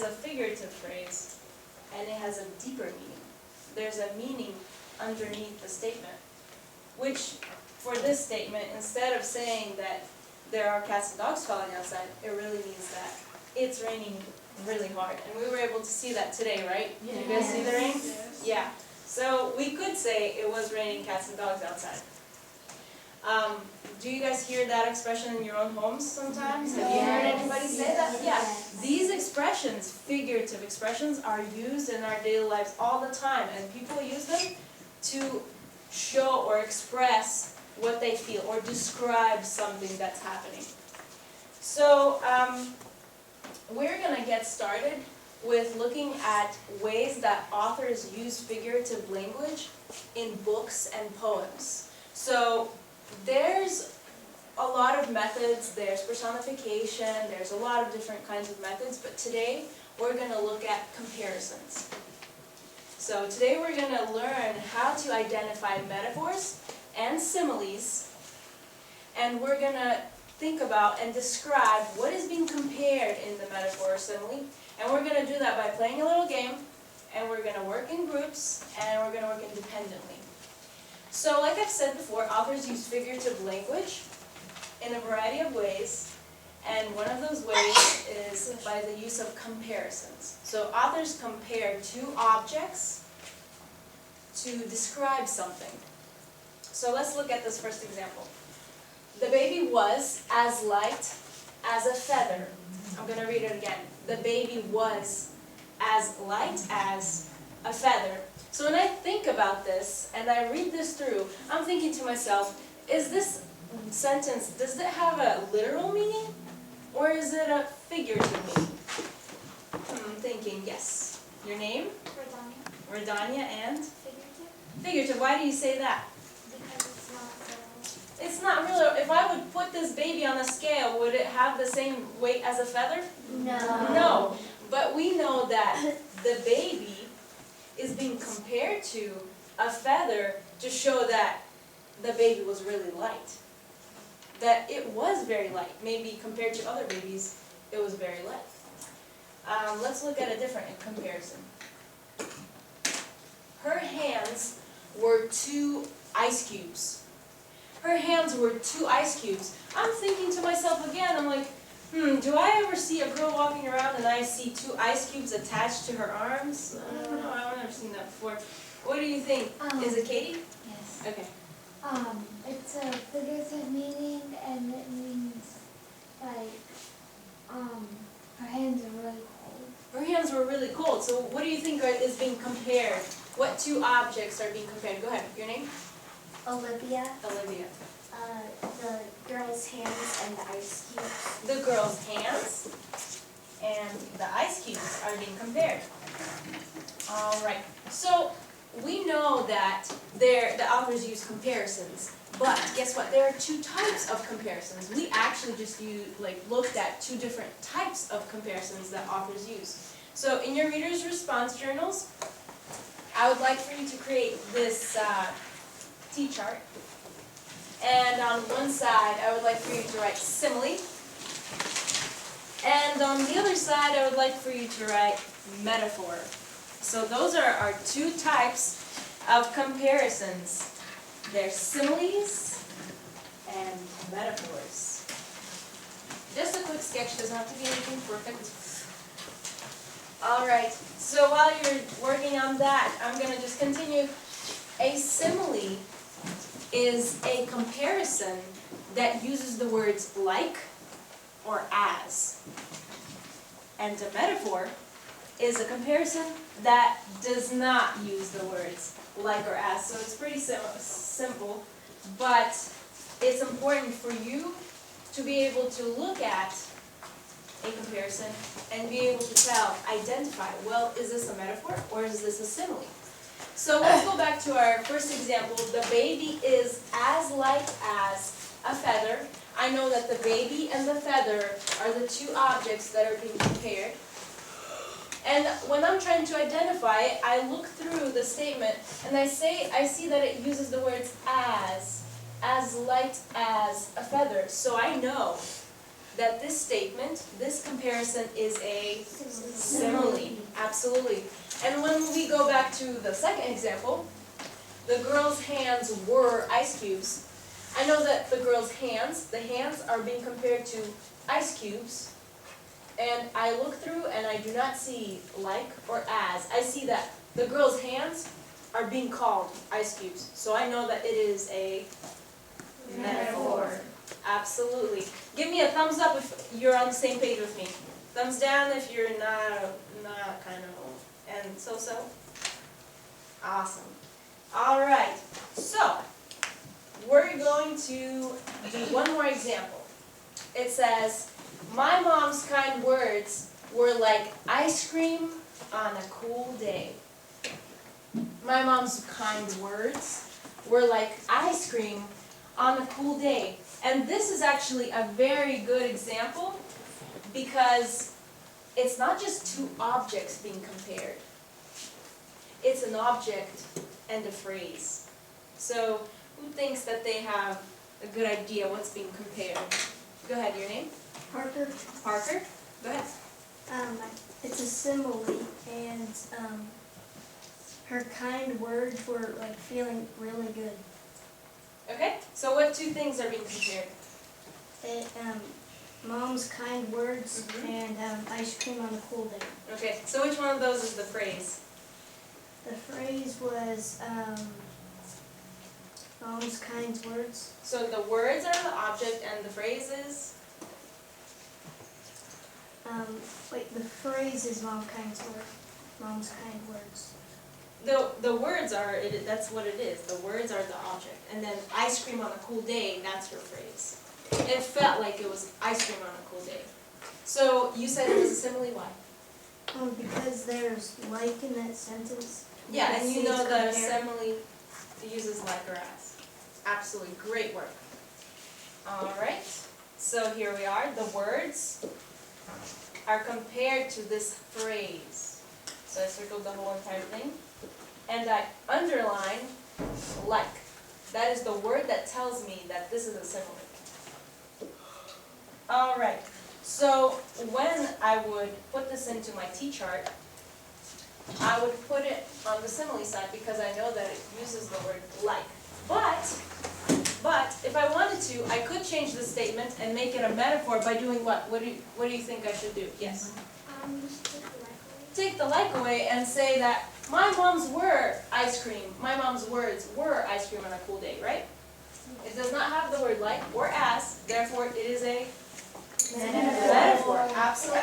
is a figurative phrase, and it has a deeper meaning. There's a meaning underneath the statement, which for this statement, instead of saying that there are cats and dogs falling outside, it really means that it's raining really hard. And we were able to see that today, right? Yes. You guys see the rain? Yes. Yeah. So we could say it was raining cats and dogs outside. Do you guys hear that expression in your own homes sometimes? Have you heard anybody say that? Yeah. These expressions, figurative expressions, are used in our daily lives all the time, and people use them to show or express what they feel or describe something that's happening. So we're going to get started with looking at ways that authors use figurative language in books and poems. So there's a lot of methods, there's personification, there's a lot of different kinds of methods, but today we're going to look at comparisons. So today we're going to learn how to identify metaphors and similes, and we're going to think about and describe what is being compared in the metaphor or simile, and we're going to do that by playing a little game, and we're going to work in groups, and we're going to work independently. So like I've said before, authors use figurative language in a variety of ways, and one of those ways is by the use of comparisons. So authors compare two objects to describe something. So let's look at this first example. The baby was as light as a feather. I'm going to read it again. The baby was as light as a feather. So when I think about this and I read this through, I'm thinking to myself, is this sentence, does it have a literal meaning or is it a figurative meaning? I'm thinking, yes. Your name? Redania. Redania, and? Figurative. Figurative. Why do you say that? Because it's not literal. It's not really. If I would put this baby on a scale, would it have the same weight as a feather? No. No. But we know that the baby is being compared to a feather to show that the baby was really light. That it was very light. Maybe compared to other babies, it was very light. Let's look at a different comparison. Her hands were 2 ice cubes. Her hands were 2 ice cubes. I'm thinking to myself again, I'm like, do I ever see a girl walking around and I see 2 ice cubes attached to her arms? I don't know, I've never seen that before. What do you think? Is it Katie? Yes. Okay. It's a figurative meaning, and it means like, her hands are really cold. Her hands were really cold. So what do you think is being compared? What 2 objects are being compared? Go ahead. Your name? Olivia. Olivia. The girl's hands and the ice cubes. The girl's hands and the ice cubes are being compared. All right. So we know that the authors use comparisons, but guess what? There are 2 types of comparisons. We actually just looked at 2 different types of comparisons that authors use. So in your reader's response journals, I would like for you to create this T-chart. And on one side, I would like for you to write simile. And on the other side, I would like for you to write metaphor. So those are our 2 types of comparisons. They're similes and metaphors. Just a quick sketch, doesn't have to be anything perfect. All right, so while you're working on that, I'm going to just continue. A simile is a comparison that uses the words like or as. And a metaphor is a comparison that does not use the words like or as. So it's pretty simple, but it's important for you to be able to look at a comparison and be able to identify, well, is this a metaphor or is this a simile? So let's go back to our first example. The baby is as light as a feather. I know that the baby and the feather are the 2 objects that are being compared. And when I'm trying to identify it, I look through the statement and I see that it uses the words as light as a feather. So I know that this statement, this comparison is a simile. Absolutely. And when we go back to the second example, the girl's hands were ice cubes. I know that the girl's hands, the hands are being compared to ice cubes. And I look through and I do not see like or as. I see that the girl's hands are being called ice cubes. So I know that it is a metaphor. Absolutely. Give me a thumbs up if you're on the same page with me. Thumbs down if you're not kind of, and so. Awesome. All right. So we're going to do one more example. It says, my mom's kind words were like ice cream on a cool day. My mom's kind words were like ice cream on a cool day. And this is actually a very good example because it's not just two objects being compared. It's an object and a phrase. So who thinks that they have a good idea what's being compared? Go ahead, your name? Parker. Parker? Go ahead. It's a simile, and her kind words were like feeling really good. Okay, so what two things are being compared? Mom's kind words and ice cream on a cool day. Okay, so which one of those is the phrase? The phrase was Mom's kind words. So the words are the object and the phrase is? The phrase is Mom's kind words. The words are, that's what it is. The words are the object. And then ice cream on a cool day, that's your phrase. It felt like it was ice cream on a cool day. So you said it was a simile, why? Because there's like in that sentence. Yeah, and you know that a simile uses like or as. Absolutely, great work. All right, so here we are. The words are compared to this phrase. So I circled the whole entire thing. And I underline like. That is the word that tells me that this is a simile. All right, so when I would put this into my T-chart, I would put it on the simile side because I know that it uses the word like. But if I wanted to, I could change the statement and make it a metaphor by doing what? What do you think I should do? Yes? Take the like away and say that my mom's were ice cream. My mom's words were ice cream on a cool day, right? It does not have the word like or as, therefore it is a metaphor. Absolutely.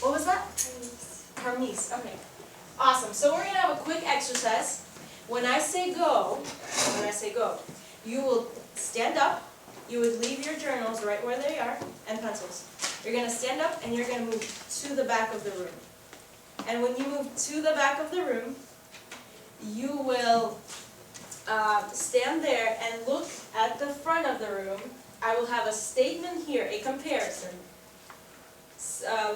What was that? Hermes. Okay. Awesome. So we're going to have a quick exercise. When I say go, you will stand up. You would leave your journals right where they are and pencils. You're going to stand up and you're going to move to the back of the room. And when you move to the back of the room, you will stand there and look at the front of the room. I will have a statement here, a comparison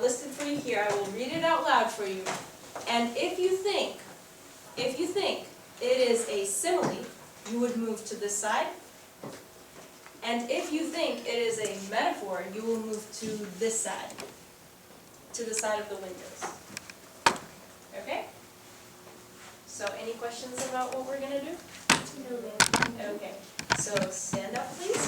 listed for you here. I will read it out loud for you. And if you think it is a simile, you would move to this side. And if you think it is a metaphor, you will move to this side, to the side of the windows. Okay? So any questions about what we're going to do? No. Okay. So stand up, please.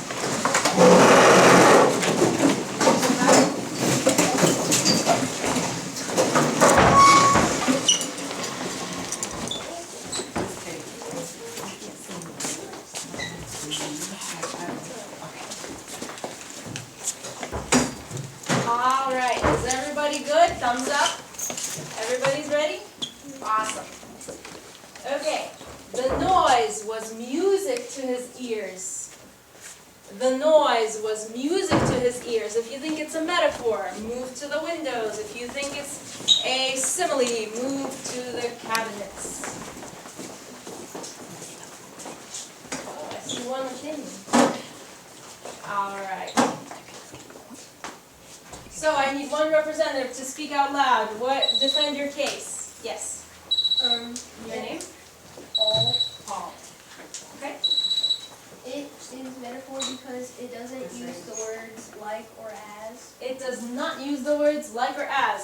All right. Is everybody good? Thumbs up. Everybody's ready? Awesome. Okay. The noise was music to his ears. The noise was music to his ears. If you think it's a metaphor, move to the windows. If you think it's a simile, move to the cabinets. Oh, I see one within me. All right. So I need one representative to speak out loud. Defend your case. Yes. Your name? Paul. Okay. It is metaphor because it doesn't use the words like or as. It does not use the words like or as.